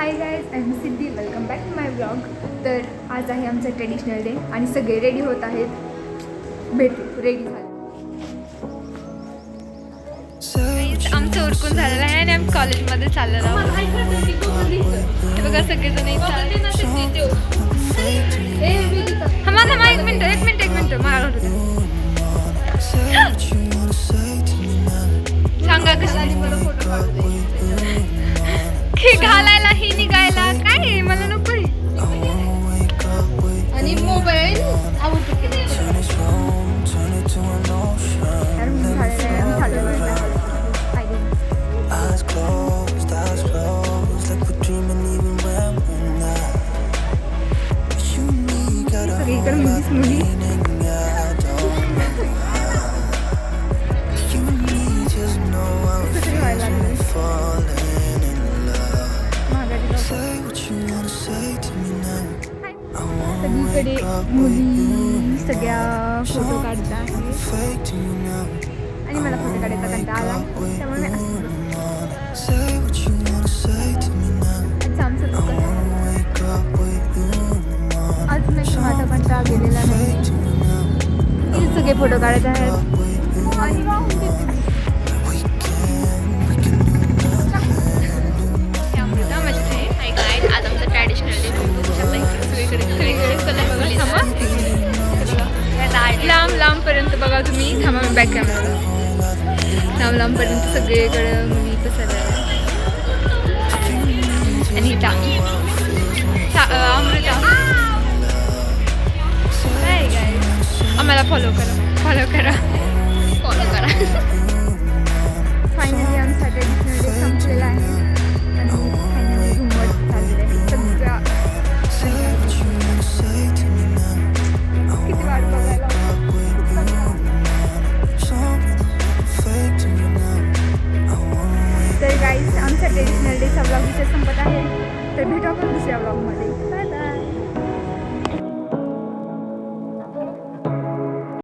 High guys, I am Siddhi. Welcome back to my blog. तर आज आहे आमचा ट्रेडिशनल डे आणि सगळे रेडी होत आहेत. भेटू, रेडी झाले. आमचं उरकून झालेलं आहे आणि आम्ही कॉलेजमध्ये चाललेलो आहोत. हे बघा सगळेजण एक मिनिट मला सांगा कशी घालायला ही निघायला काय मला नको आणि मोबाईल सगळीकडे मुलीच मुली सगळीकडे मुली सगळ्या फोटो काढत आहेत आणि मला फोटो काढायचा कंटाळा आला त्यामुळे आज नाही माझा कंटाळा गेलेला नाही. सगळे फोटो काढत आहेत आणि आज आमचं ट्रॅडिशनल लांब लांबपर्यंत बघा तुम्ही. थांबा मी बॅक कॅमेरा लांबपर्यंत सगळीकडे मुली पसरल्या आणि अमृता आम्हाला फॉलो करा. फायनली आमचा ट्रेडिशनल डे संपलेला आहे आणि फायनली घुमत चाललेलं आहे सगळ्या. किती वाट बघायला तर गाईज आमचा ट्रेडिशनल डेचा ब्लॉग इथे संपत आहे. तर भेटू आपण दुसऱ्या ब्लॉगमध्ये. Bye bye.